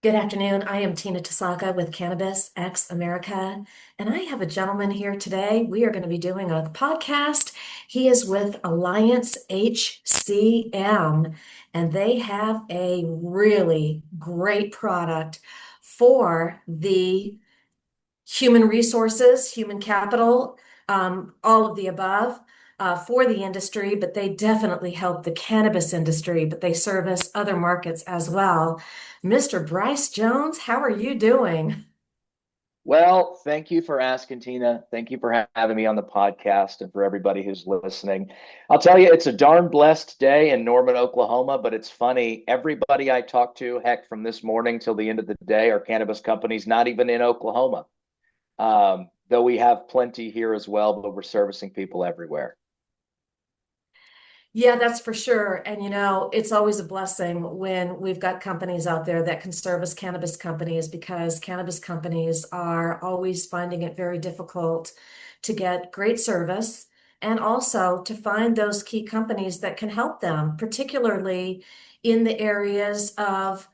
Good afternoon. I am Tina Tasaka with Cannabis X America, and I have a gentleman here today. We are going to be doing a podcast. He is with Alliance HCM, and they have a really great product for the human resources, human capital, all of the above for the industry, but they definitely help the cannabis industry, but they service other markets as well. Mr. Bryce Jones, how are you doing? Well, thank you for asking, Tina. Thank you for having me on the podcast and for everybody who's listening. I'll tell you, it's a darn blessed day in Norman, Oklahoma, but it's funny. Everybody I talk to, heck, from this morning till the end of the day, are cannabis companies not even in Oklahoma. Though we have plenty here as well, but we're servicing people everywhere. Yeah, that's for sure. And it's always a blessing when we've got companies out there that can service cannabis companies because cannabis companies are always finding it very difficult to get great service and also to find those key companies that can help them, particularly in the areas of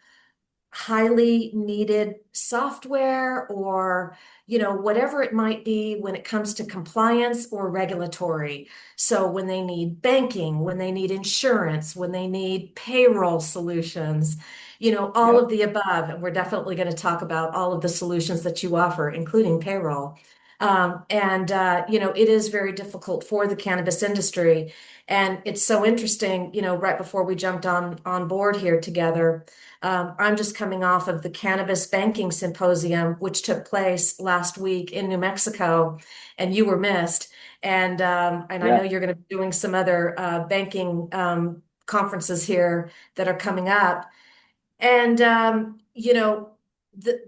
highly needed software or whatever it might be when it comes to compliance or regulatory. So when they need banking, when they need insurance, when they need payroll solutions, all Yep. of the above. And we're definitely going to talk about all of the solutions that you offer, including payroll. It is very difficult for the cannabis industry. And it's so interesting, right before we jumped on board here together. I'm just coming off of the Cannabis Banking Symposium, which took place last week in New Mexico, and you were missed. And I know Yeah. you're going to be doing some other banking conferences here that are coming up. And the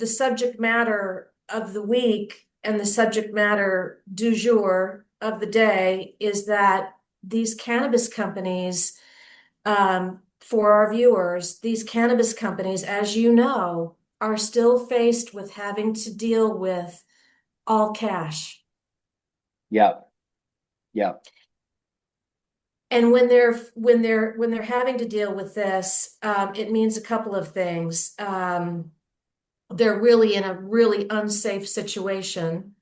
subject matter of the week and the subject matter du jour of the day is that these cannabis companies for our viewers, these cannabis companies, as you know, are still faced with having to deal with all cash. Yep. Yep. And when they're having to deal with this, it means a couple of things. They're really in a really unsafe situation,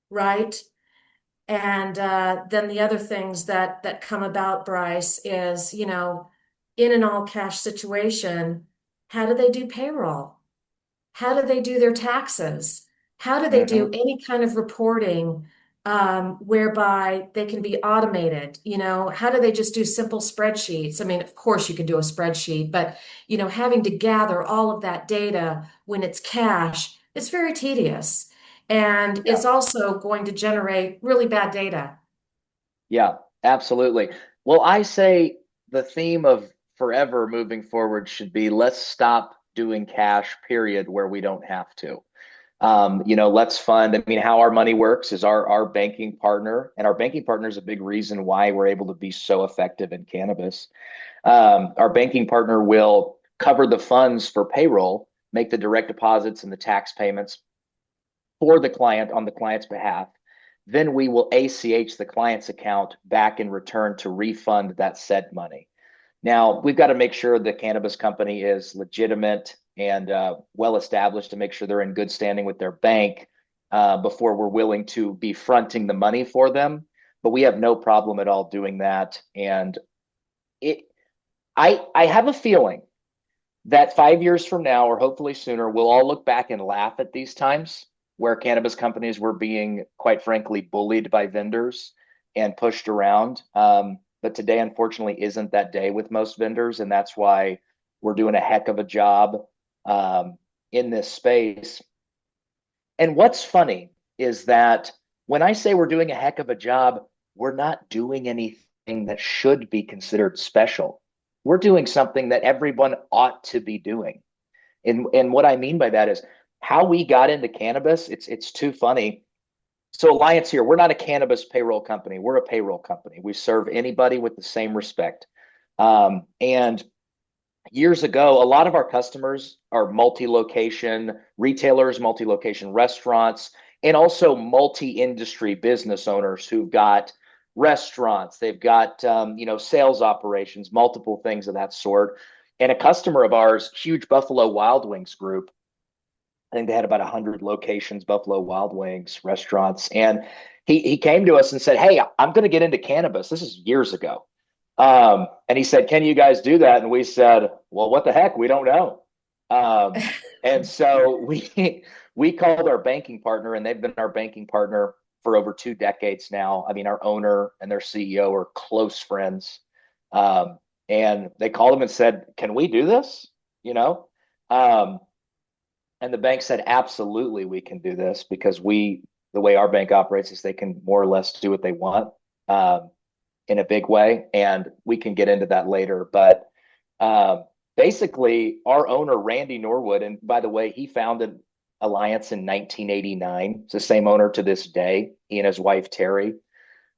right? And then the other things that come about, Bryce, is in an all cash situation, how do they do payroll? How do they do their taxes? How do they do Hmm. any kind of reporting whereby they can be automated? How do they just do simple spreadsheets? I mean, of course you can do a spreadsheet, but having to gather all of that data when it's cash, it's very tedious. And Yeah. it's also going to generate really bad data. Yeah. Absolutely. Well, I say the theme of forever moving forward should be let's stop doing cash, period, where we don't have to. Let's fund. I mean, how our money works is our banking partner, and our banking partner is a big reason why we're able to be so effective in cannabis. Our banking partner will cover the funds for payroll, make the direct deposits and the tax payments for the client on the client's behalf. Then we will ACH the client's account back in return to refund that said money. Now, we've got to make sure the cannabis company is legitimate and well established to make sure they're in good standing with their bank before we're willing to be fronting the money for them. But we have no problem at all doing that. And it, I have a feeling that 5 years from now, or hopefully sooner, we'll all look back and laugh at these times where cannabis companies were being, quite frankly, bullied by vendors and pushed around. But today, unfortunately, isn't that day with most vendors. And that's why we're doing a heck of a job in this space. And what's funny is that when I say we're doing a heck of a job, we're not doing anything that should be considered special. We're doing something that everyone ought to be doing. And what I mean by that is how we got into cannabis. It's too funny. So Alliance here, we're not a cannabis payroll company. We're a payroll company. We serve anybody with the same respect. And years ago, a lot of our customers are multi-location retailers, multi-location restaurants, and also multi-industry business owners who've got restaurants. They've got sales operations, multiple things of that sort. And a customer of ours, huge Buffalo Wild Wings group. I think they had about 100 locations, Buffalo Wild Wings restaurants. And he came to us and said, "Hey, I'm going to get into cannabis." This is years ago. And he said, "Can you guys do that?" And we said, "Well, what the heck? We don't know." Um, and so we called our banking partner, and they've been our banking partner for over 2 decades now. I mean, our owner and their CEO are close friends. Um, and they called him and said, "Can we do this?" You know? Um, and the bank said, "Absolutely, we can do this," because the way our bank operates is they can more or less do what they want in a big way. And we can get into that later. But um, basically, our owner, Randy Norwood, and by the way, he founded Alliance in 1989. It's the same owner to this day, he and his wife, Terry.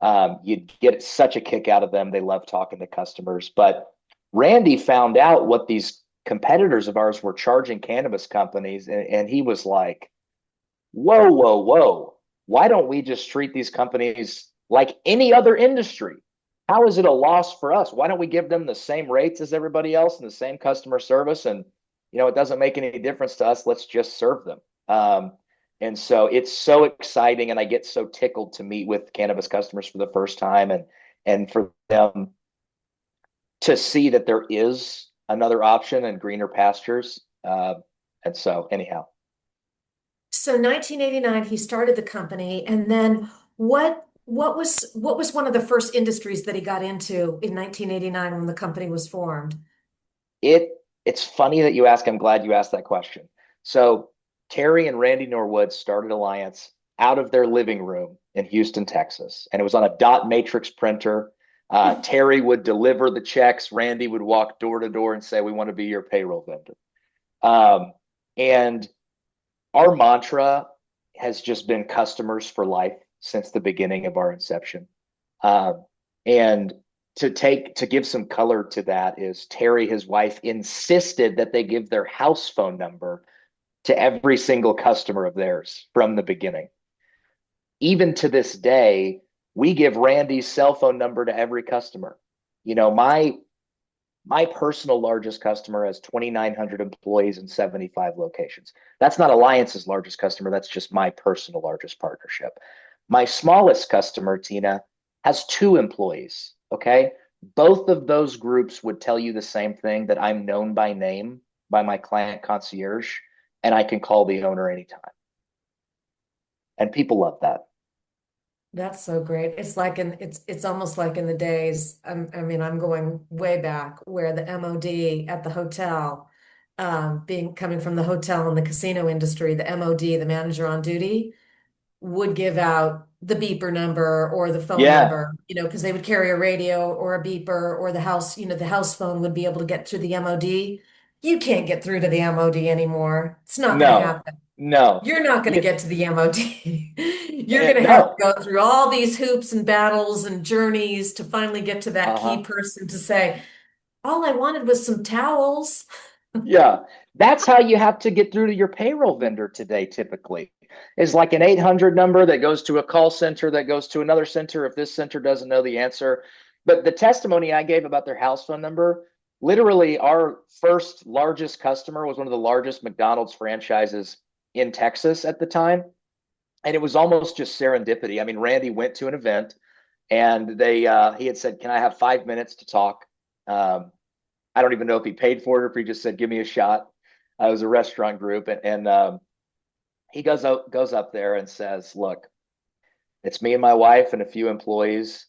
You get such a kick out of them. They love talking to customers. But Randy found out what these competitors of ours were charging cannabis companies, and he was like, "Whoa, whoa, whoa. Why don't we just treat these companies like any other industry? How is it a loss for us? Why don't we give them the same rates as everybody else and the same customer service? And, it doesn't make any difference to us. Let's just serve them." And so it's so exciting. And I get so tickled to meet with cannabis customers for the first time, and for them to see that there is another option and greener pastures. And so, anyhow. So 1989, he started the company, and then what was one of the first industries that he got into in 1989 when the company was formed? It it's funny that you ask. I'm glad you asked that question. So Terry and Randy Norwood started Alliance out of their living room in Houston, Texas, and it was on a dot matrix printer. Terry would deliver the checks. Randy would walk door to door and say, "We want to be your payroll vendor." And our mantra has just been customers for life since the beginning of our inception. And to give some color to that is Terry, his wife, insisted that they give their house phone number to every single customer of theirs from the beginning. Even to this day, we give Randy's cell phone number to every customer. My personal largest customer has 2,900 employees and 75 locations. That's not Alliance's largest customer. That's just my personal largest partnership. My smallest customer, Tina, has 2 employees. Okay. Both of those groups would tell you the same thing, that I'm known by name by my client concierge, and I can call the owner anytime. And people love that. That's so great. It's almost like in the days, I mean, I'm going way back where the MOD at the hotel, being coming from the hotel and the casino industry, the MOD, the manager on duty, would give out the beeper number or the phone Yeah. number, because they would carry a radio or a beeper, or the house phone would be able to get to the MOD. You can't get through to the MOD anymore. It's not going to No, happen. no. You're not going to You, get to the MOD. You're going to have to no. go through all these hoops and battles and journeys to finally get to that key Uh-huh. person to say, all I wanted was some towels. Yeah, that's how you have to get through to your payroll vendor today, typically, is like an 800 number that goes to a call center that goes to another center if this center doesn't know the answer. But the testimony I gave about their house phone number, literally, our first largest customer was one of the largest McDonald's franchises in Texas at the time. And it was almost just serendipity. I mean, Randy went to an event, and he had said, "Can I have 5 minutes to talk?" Um, I don't even know if he paid for it or if he just said, "Give me a shot." It was a restaurant group, and he goes up there and says, "Look, it's me and my wife and a few employees,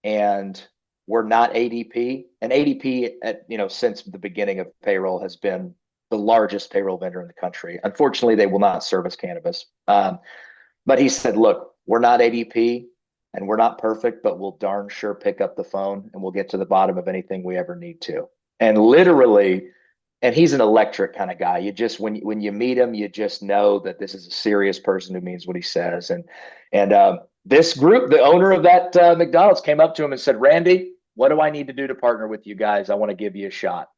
and we're not ADP." And ADP, since the beginning of payroll, has been the largest payroll vendor in the country. Unfortunately, they will not service cannabis. But he said, "Look, we're not ADP, and we're not perfect, but we'll darn sure pick up the phone and we'll get to the bottom of anything we ever need to." And literally, and he's an electric kind of guy. You just when you meet him, you just know that this is a serious person who means what he says. And this group, the owner of that McDonald's, came up to him and said, "Randy, what do I need to do to partner with you guys? I want to give you a shot."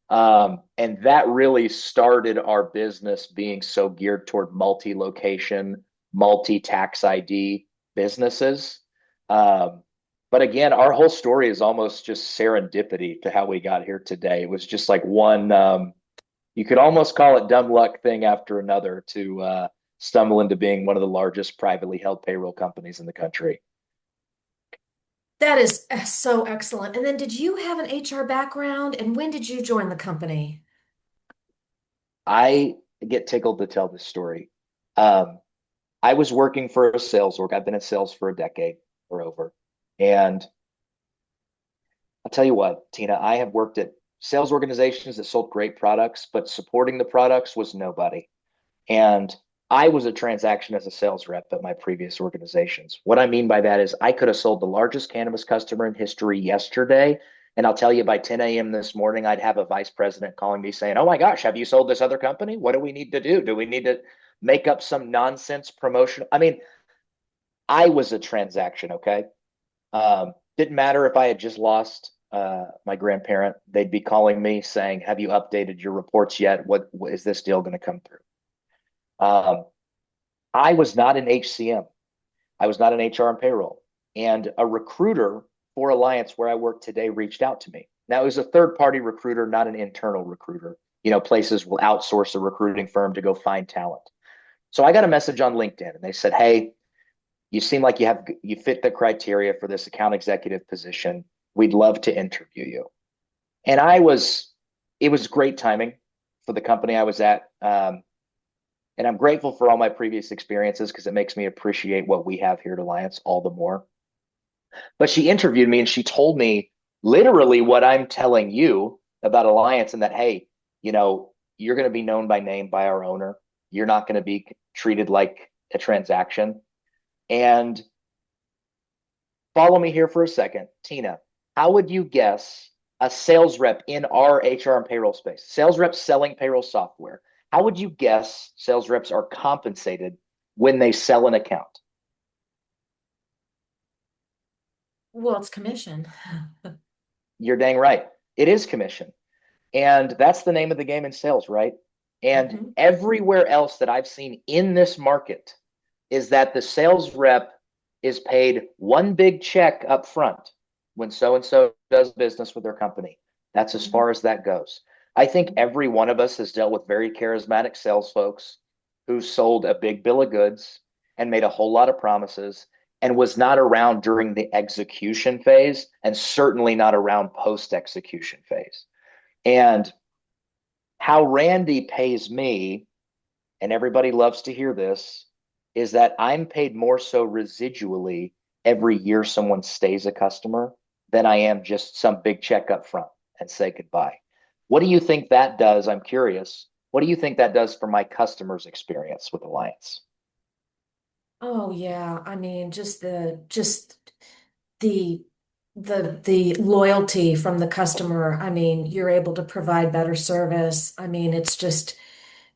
And that really started our business being so geared toward multi-location, multi-tax ID businesses. But again, our whole story is almost just serendipity to how we got here today. It was just like You could almost call it dumb luck thing after another to stumble into being one of the largest privately held payroll companies in the country. That is so excellent. And then did you have an HR background and when did you join the company? I get tickled to tell this story. Um, I was working for a sales org. I've been in sales for a decade or over. And I'll tell you what, Tina, I have worked at sales organizations that sold great products, but supporting the products was nobody. And I was a transaction as a sales rep at my previous organizations. What I mean by that is I could have sold the largest cannabis customer in history yesterday. And I'll tell you by 10 a.m. this morning, I'd have a vice president calling me saying, "Oh my gosh, have you sold this other company? What do we need to do? Do we need to make up some nonsense promotion?" I mean, I was a transaction, okay? Didn't matter if I had just lost my grandparent, they'd be calling me saying, "Have you updated your reports yet? What is this deal going to come through?" Um, I was not an HCM. I was not an HR and payroll. And a recruiter for Alliance, where I work today, reached out to me. Now, it was a third party recruiter, not an internal recruiter. You know, places will outsource a recruiting firm to go find talent. So I got a message on LinkedIn and they said, "Hey, you seem like you fit the criteria for this account executive position. We'd love to interview you." And it was great timing for the company I was at. And I'm grateful for all my previous experiences because it makes me appreciate what we have here at Alliance all the more. But she interviewed me and she told me literally what I'm telling you about Alliance, and that, hey, you know, you're going to be known by name by our owner. You're not going to be treated like a transaction. And follow me here for a second. Tina, how would you guess a sales rep in our HR and payroll space, sales reps selling payroll software? How would you guess sales reps are compensated when they sell an account? Well, it's commission. You're dang right. It is commission. And that's the name of the game in sales, right? And Mhm. everywhere else that I've seen in this market is that the sales rep is paid one big check up front when so and so does business with their company. That's as Mhm. far as that goes. I think every one of us has dealt with very charismatic sales folks who sold a big bill of goods and made a whole lot of promises and was not around during the execution phase and certainly not around post execution phase. And how Randy pays me, and everybody loves to hear this, is that I'm paid more so residually every year someone stays a customer than I am just some big check up front and say goodbye. What do you think that does? I'm curious. What do you think that does for my customers' experience with Alliance? Oh yeah, I mean just the the loyalty from the customer. I mean, you're able to provide better service. I mean, it's just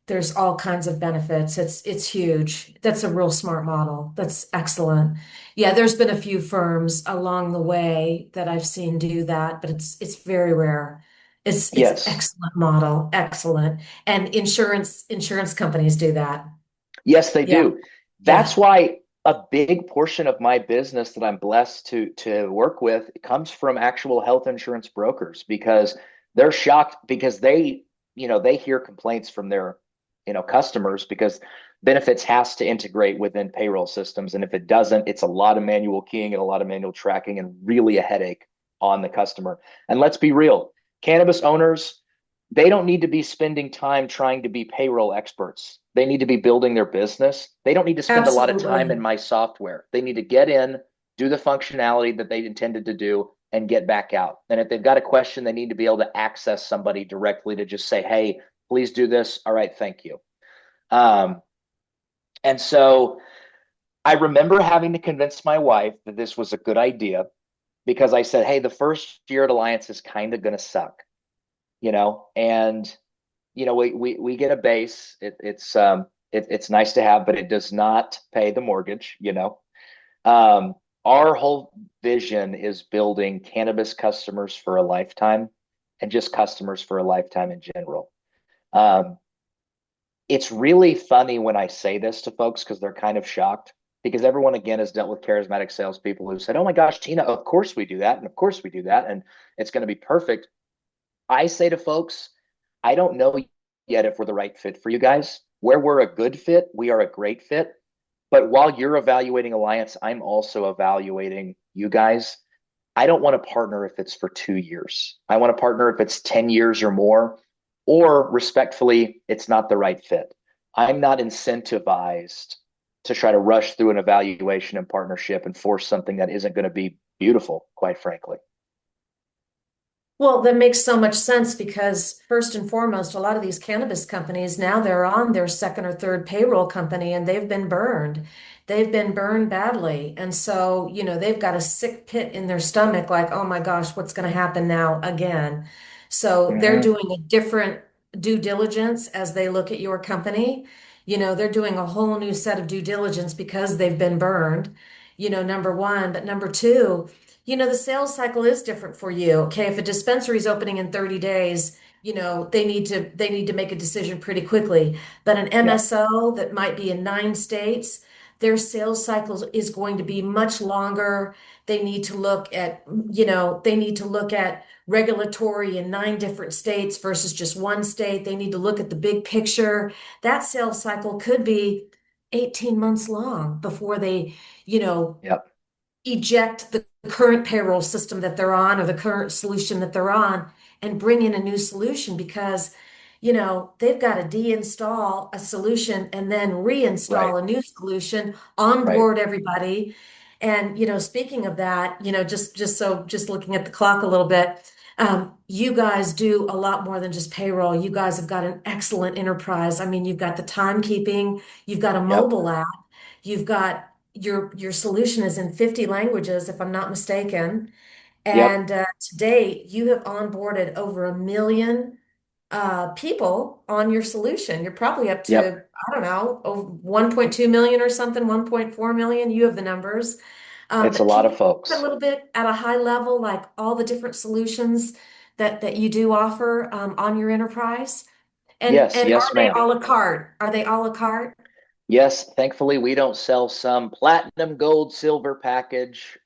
there's all kinds of benefits. It's huge. That's a real smart model. That's excellent. Yeah, there's been a few firms along the way that I've seen do that, but it's very rare. It's Yes. excellent model, excellent. And insurance companies do that. Yes, they Yeah, do. yeah. That's why a big portion of my business that I'm blessed to work with comes from actual health insurance brokers because they're shocked because they hear complaints from their, customers because benefits has to integrate within payroll systems, and if it doesn't, it's a lot of manual keying and a lot of manual tracking and really a headache on the customer. And let's be real, cannabis owners, they don't need to be spending time trying to be payroll experts. They need to be building their business. They don't need to spend a lot of time in Absolutely. my software. They need to get in, do the functionality that they intended to do, and get back out. And if they've got a question, they need to be able to access somebody directly to just say, "Hey, please do this." All right, thank you. Um, and so I remember having to convince my wife that this was a good idea because I said, "Hey, the first year at Alliance is kind of going to suck, and we get a base. It's nice to have, but it does not pay the mortgage. Our whole vision is building cannabis customers for a lifetime and just customers for a lifetime in general. Um, it's really funny when I say this to folks because they're kind of shocked because everyone again has dealt with charismatic salespeople who said, "Oh my gosh, Tina, of course we do that, and of course we do that, and it's going to be perfect." I say to folks, I don't know yet if we're the right fit for you guys. Where we're a good fit, we are a great fit. But while you're evaluating Alliance, I'm also evaluating you guys. I don't want to partner if it's for 2 years. I want to partner if it's 10 years or more, or respectfully, it's not the right fit. I'm not incentivized to try to rush through an evaluation and partnership and force something that isn't going to be beautiful, quite frankly. Well, that makes so much sense because first and foremost, a lot of these cannabis companies now they're on their second or third payroll company and they've been burned. They've been burned badly. And so, they've got a sick pit in their stomach, like, oh my gosh, what's going to happen now again? So they're Mm-hmm. doing a different due diligence as they look at your company. They're doing a whole new set of due diligence because they've been burned, number one. But number two, the sales cycle is different for you. Okay, if a dispensary is opening in 30 days, they need to make a decision pretty quickly. But an Yeah. MSO that might be in 9 states, their sales cycle is going to be much longer. They need to look at, they need to look at regulatory in 9 different states versus just one state. They need to look at the big picture. That sales cycle could be 18 months long before they, you know, Yeah. eject the current payroll system that they're on or the current solution that they're on and bring in a new solution because, they've got to deinstall a solution and then Right. reinstall a new solution, Right. onboard everybody. And, speaking of that, just looking at the clock a little bit, you guys do a lot more than just payroll. You guys have got an excellent enterprise. I mean, you've got the timekeeping, you've got a Yep. mobile app, you've got your solution is in 50 languages, if I'm not mistaken. Yep. And to date, you have onboarded over 1 million people on your solution. You're probably up Yep. to, I don't know, over 1.2 million or something, 1.4 million. You have the numbers. It's a But can lot you of talk a folks. little bit at a high level, like all the different solutions that you do offer on your enterprise? And Yes. and Yes, are they ma'am. a la carte? Are they a la carte? Yes, thankfully, we don't sell some platinum, gold, silver package.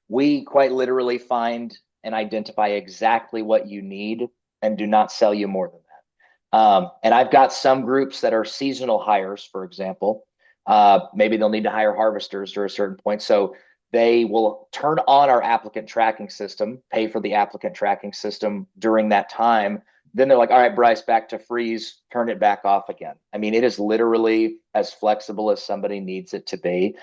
We quite literally find and identify exactly what you need and do not sell you more than that. And I've got some groups that are seasonal hires, for example. Maybe they'll need to hire harvesters to a certain point. So they will turn on our applicant tracking system, pay for the applicant tracking system during that time. Then they're like, all right, Bryce, back to freeze, turn it back off again. I mean, it is literally as flexible as somebody needs it to be.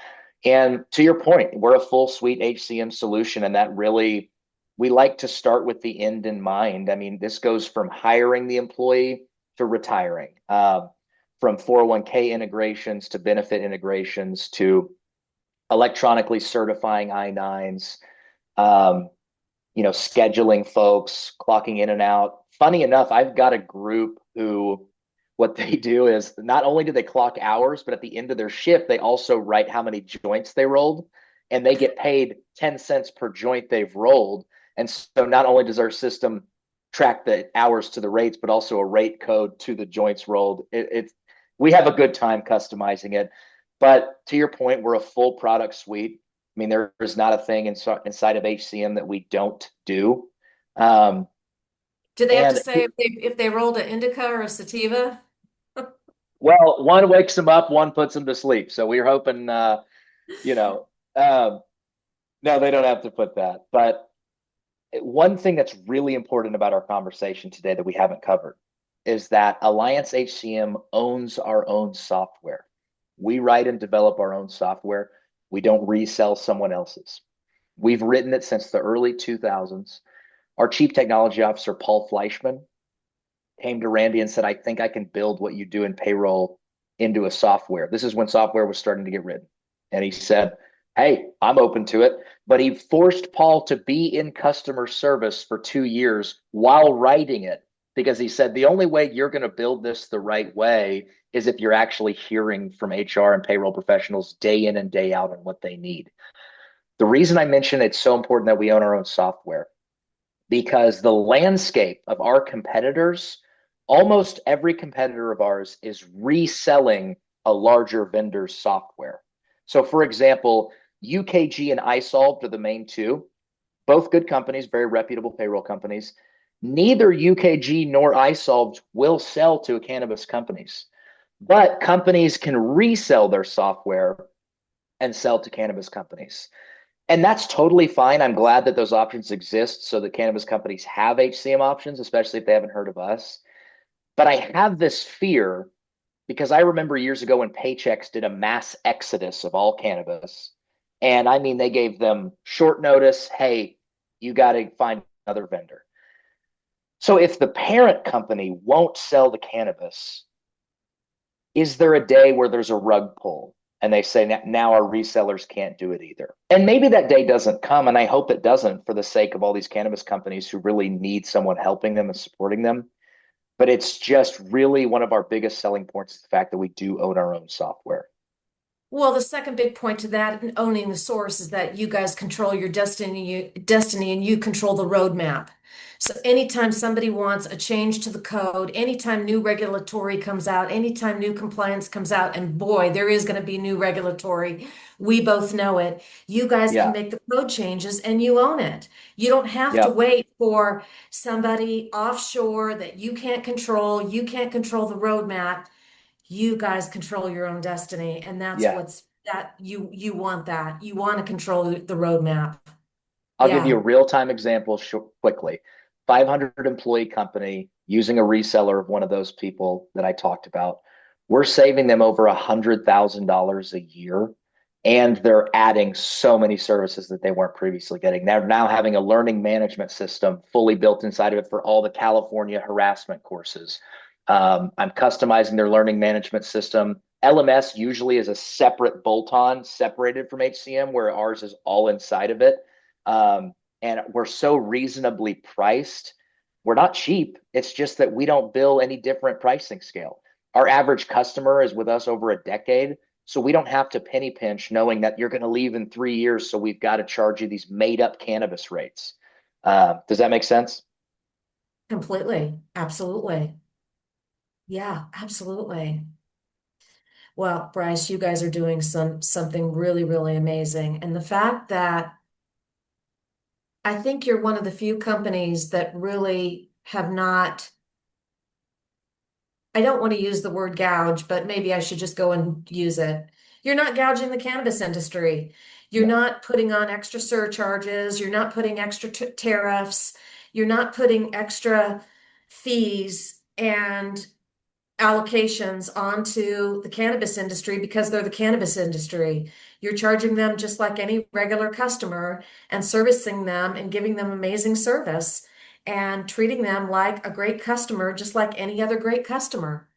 And to your point, we're a full suite HCM solution, and that really, we like to start with the end in mind. I mean, this goes from hiring the employee to retiring, from 401k integrations to benefit integrations to electronically certifying I-9s, um, scheduling folks, clocking in and out. Funny enough, I've got a group who what they do is not only do they clock hours, but at the end of their shift, they also write how many joints they rolled and they get paid 10 cents per joint they've rolled. And so not only does our system track the hours to the rates, but also a rate code to the joints rolled. We have a good time customizing it. But to your point, we're a full product suite. I mean, there is not a thing inside of HCM that we don't do. Um, Do they have to and say if they rolled an indica or a sativa? well, one wakes them up, one puts them to sleep. So we're hoping, you know, um, no, they don't have to put that. But one thing that's really important about our conversation today that we haven't covered is that Alliance HCM owns our own software. We write and develop our own software. We don't resell someone else's. We've written it since the early 2000s. Our chief technology officer, Paul Fleischman, came to Randy and said, I think I can build what you do in payroll into a software. This is when software was starting to get written. And he said, hey, I'm open to it. But he forced Paul to be in customer service for 2 years while writing it because he said, the only way you're going to build this the right way is if you're actually hearing from HR and payroll professionals day in and day out on what they need. The reason I mention it's so important that we own our own software because the landscape of our competitors, almost every competitor of ours is reselling a larger vendor's software. So, for example, UKG and iSolved are the main two, both good companies, very reputable payroll companies. Neither UKG nor iSolved will sell to cannabis companies, but companies can resell their software and sell to cannabis companies. And that's totally fine. I'm glad that those options exist so that cannabis companies have HCM options, especially if they haven't heard of us. But I have this fear because I remember years ago when Paychex did a mass exodus of all cannabis. And I mean, they gave them short notice. Hey, you got to find another vendor. So if the parent company won't sell the cannabis, is there a day where there's a rug pull and they say now our resellers can't do it either? And maybe that day doesn't come, and I hope it doesn't for the sake of all these cannabis companies who really need someone helping them and supporting them. But it's just really one of our biggest selling points is the fact that we do own our own software. Well, the second big point to that, and owning the source, is that you guys control your destiny, and you control the roadmap. So anytime somebody wants a change to the code, anytime new regulatory comes out, anytime new compliance comes out, and boy, there is going to be new regulatory, we both know it. You guys can Yeah. make the code changes and you own it. You don't have to Yep. wait for somebody offshore that you can't control. You can't control the roadmap. You guys control your own destiny, and that's Yeah. what's that you want that. You want to control the roadmap. I'll give you Yeah. a real-time example quickly. 500 employee company using a reseller of one of those people that I talked about. We're saving them over $100,000 a year, and they're adding so many services that they weren't previously getting. They're now having a learning management system fully built inside of it for all the California harassment courses. I'm customizing their learning management system. LMS usually is a separate bolt-on, separated from HCM, where ours is all inside of it. Um, and we're so reasonably priced. We're not cheap. It's just that we don't bill any different pricing scale. Our average customer is with us over a decade. So we don't have to penny pinch knowing that you're going to leave in 3 years. So we've got to charge you these made up cannabis rates. Does that make sense? Completely. Absolutely. Yeah, absolutely. Well, Bryce, you guys are doing something really, really amazing. And the fact that I think you're one of the few companies that really have not, I don't want to use the word gouge, but maybe I should just go and use it. You're not gouging the cannabis industry. You're No. not putting on extra surcharges. You're not putting extra tariffs. You're not putting extra fees and allocations onto the cannabis industry because they're the cannabis industry. You're charging them just like any regular customer and servicing them and giving them amazing service and treating them like a great customer, just like any other great customer.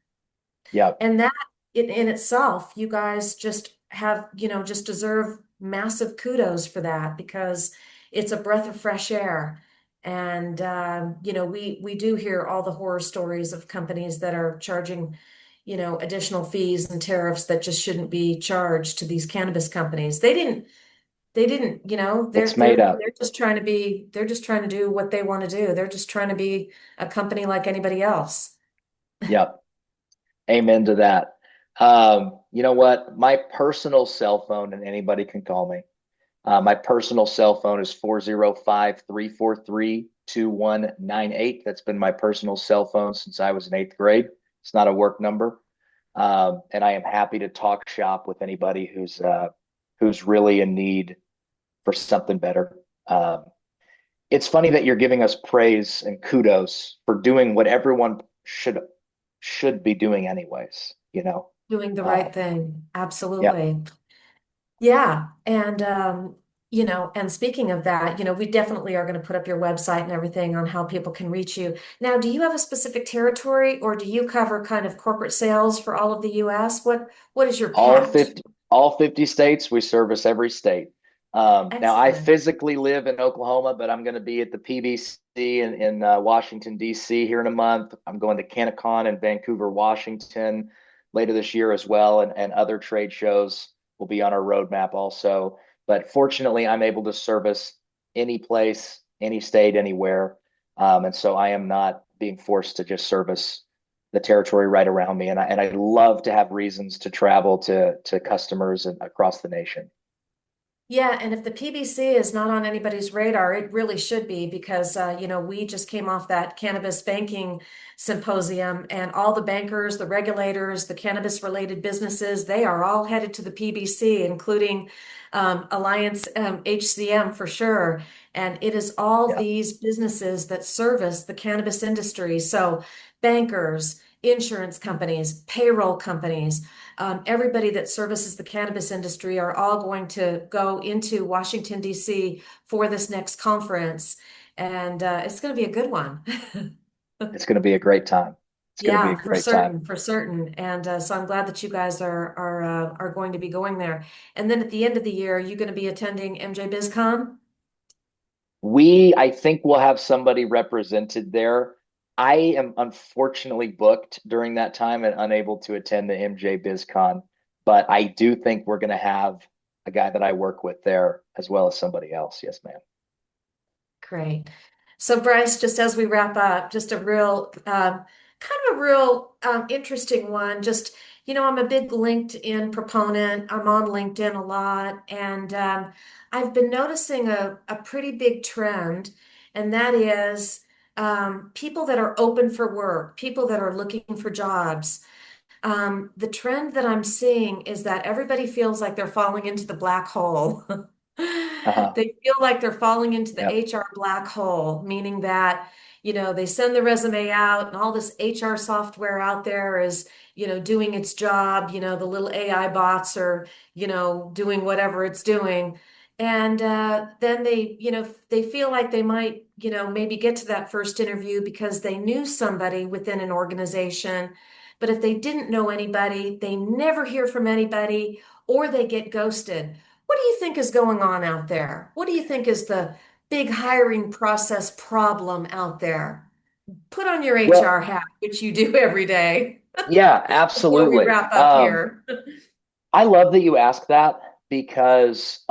Yeah. And that in itself, you guys just have, just deserve massive kudos for that because it's a breath of fresh air. And we do hear all the horror stories of companies that are charging, additional fees and tariffs that just shouldn't be charged to these cannabis companies. They didn't, they're It's made they're up. they're just trying to be, they're just trying to do what they want to do. They're just trying to be a company like anybody else. Yep. Amen to that. You know what? My personal cell phone, and anybody can call me. My personal cell phone is 405-343-2198. That's been my personal cell phone since I was in eighth grade. It's not a work number. And I am happy to talk shop with anybody who's really in need for something better. It's funny that you're giving us praise and kudos for doing what everyone should be doing anyways, you know. Doing the Uh, right thing. yeah, Absolutely. Yeah. And speaking of that, we definitely are going to put up your website and everything on how people can reach you. Now, do you have a specific territory or do you cover kind of corporate sales for all of the US? What is your all patch? 50 all 50 states, we service every state. Now I Excellent. physically live in Oklahoma, but I'm going to be at the PBC in Washington D.C. here in a month. I'm going to CannaCon in Vancouver, Washington later this year as well, and other trade shows will be on our roadmap also. But fortunately, I'm able to service any place, any state, anywhere, and so I am not being forced to just service the territory right around me. And I love to have reasons to travel to customers and across the nation. Yeah, and if the PBC is not on anybody's radar, it really should be because we just came off that cannabis banking symposium, and all the bankers, the regulators, the cannabis related businesses, they are all headed to the PBC, including Alliance HCM for sure. And it is all Yeah. these businesses that service the cannabis industry. So bankers, insurance companies, payroll companies, everybody that services the cannabis industry are all going to go into Washington, D.C. for this next conference. And it's going to be a good one. It's going to be a great time. It's going to be a Yeah, for great time. certain, for certain. And so I'm glad that you guys are going to be going there. And then at the end of the year, are you going to be attending MJ BizCon? I think we'll have somebody represented there. I am unfortunately booked during that time and unable to attend the MJ BizCon, but I do think we're going to have a guy that I work with there as well as somebody else. Yes, ma'am. Great. So Bryce, just as we wrap up, just a real kind of a real interesting one. Just, I'm a big LinkedIn proponent. I'm on LinkedIn a lot, and I've been noticing a pretty big trend, and that is people that are open for work, people that are looking for jobs. The trend that I'm seeing is that everybody feels like they're falling into the black hole. Uh-huh. They feel like they're falling into the Yep. HR black hole, meaning that, they send the resume out and all this HR software out there is, doing its job. The little AI bots are, doing whatever it's doing. And then they feel like they might, maybe get to that first interview because they knew somebody within an organization, but if they didn't know anybody, they never hear from anybody or they get ghosted. What do you think is going on out there? What do you think is the big hiring process problem out there? Put on your HR Well, hat, which you do every day yeah, before we absolutely. wrap up here. I love that you ask that because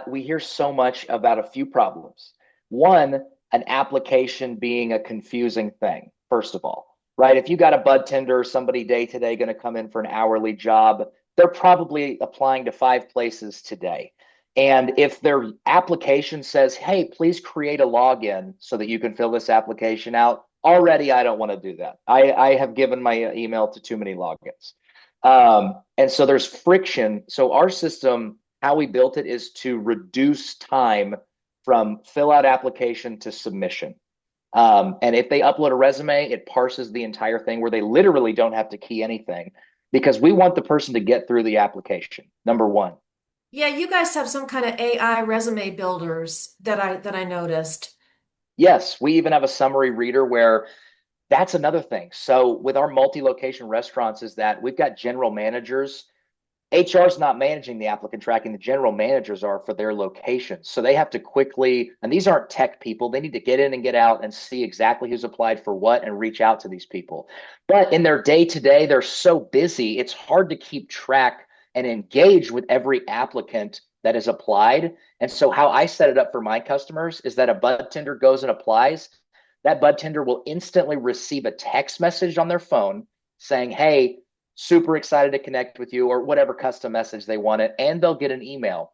we hear so much about a few problems. One, an application being a confusing thing, first of all, right? If you got a bud tender, somebody day to day going to come in for an hourly job, they're probably applying to 5 places today. And if their application says, hey, please create a login so that you can fill this application out, already I don't want to do that. I have given my email to too many logins. And so there's friction. So our system, how we built it is to reduce time from fill out application to submission. And if they upload a resume, it parses the entire thing where they literally don't have to key anything because we want the person to get through the application. Number one. Yeah, you guys have some kind of AI resume builders that I noticed. Yes, we even have a summary reader where that's another thing. So with our multi-location restaurants is that we've got general managers. HR is not managing the applicant tracking. The general managers are for their locations. So they have to quickly, and these aren't tech people. They need to get in and get out and see exactly who's applied for what and reach out to these people. But in their day to day, they're so busy, it's hard to keep track and engage with every applicant that has applied. And so how I set it up for my customers is that a bud tender goes and applies. That bud tender will instantly receive a text message on their phone saying, hey, super excited to connect with you, or whatever custom message they want it, and they'll get an email.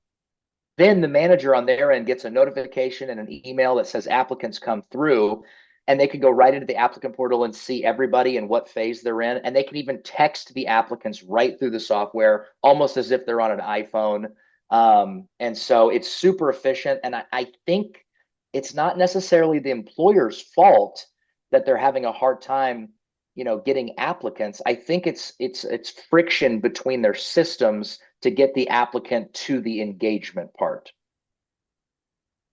Then the manager on their end gets a notification and an email that says applicants come through, and they can go right into the applicant portal and see everybody and what phase they're in. And they can even text the applicants right through the software, almost as if they're on an iPhone. And so it's super efficient. And I think it's not necessarily the employer's fault that they're having a hard time, getting applicants. I think it's friction between their systems to get the applicant to the engagement part.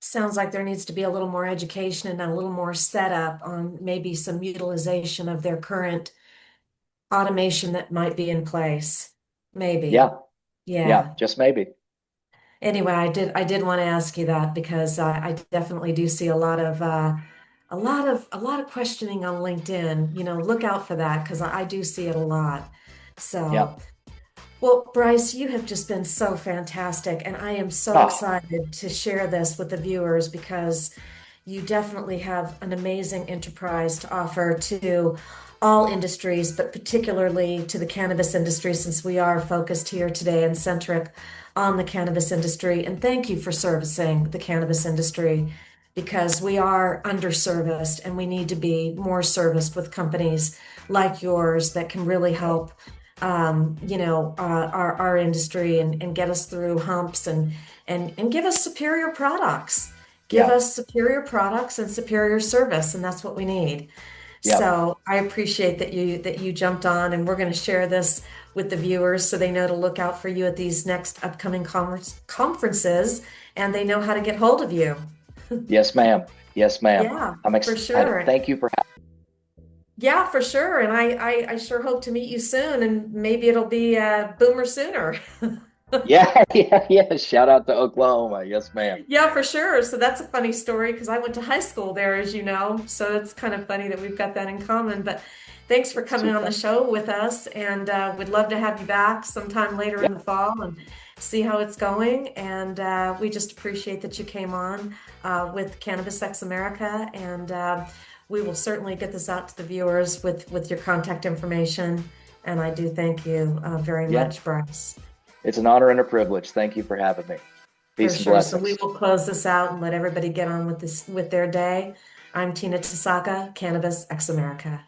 Sounds like there needs to be a little more education and a little more setup on maybe some utilization of their current automation that might be in place. Maybe. Yeah, yeah, Yeah. just maybe. Anyway, I did want to ask you that because I definitely do see a lot of questioning on LinkedIn. Look out for that because I do see it a lot. Yeah. So, well, Bryce, you have just been so fantastic, and I am so Oh, excited to share this with the viewers because you definitely have an amazing enterprise to offer to all industries, but particularly to the cannabis industry, since we are focused here today and centric on the cannabis industry. And thank you for servicing the cannabis industry because we are underserviced and we need to be more serviced with companies like yours that can really help our industry and get us through humps and give us superior products. Give Yeah. us superior products and superior service, and that's what we need. Yeah. So I appreciate that you jumped on, and we're going to share this with the viewers so they know to look out for you at these next upcoming conferences, and they know how to get hold of you. Yes, ma'am. Yes, ma'am. Yeah, I'm for excited. sure. Thank you for Yeah, for sure. And I sure hope to meet you soon, and maybe it'll be Boomer sooner. Yeah, yeah, yeah. Shout out to Oklahoma. Yes, ma'am. Yeah, for sure. So that's a funny story because I went to high school there, as you know. So it's kind of funny that we've got that in common. But thanks for That's coming too on the fun. show with us. And we'd love to have you back sometime later Yeah, in the fall and see how it's going. And we just appreciate that you came on with Cannabis X America. And we will certainly get this out to the viewers with your contact information. And I do thank you very yeah. much, Bryce. It's an honor and a privilege. Thank you for having me. For Peace and sure. So we blessings. will close this out and let everybody get on with this with their day. I'm Tina Tasaka, Cannabis X America.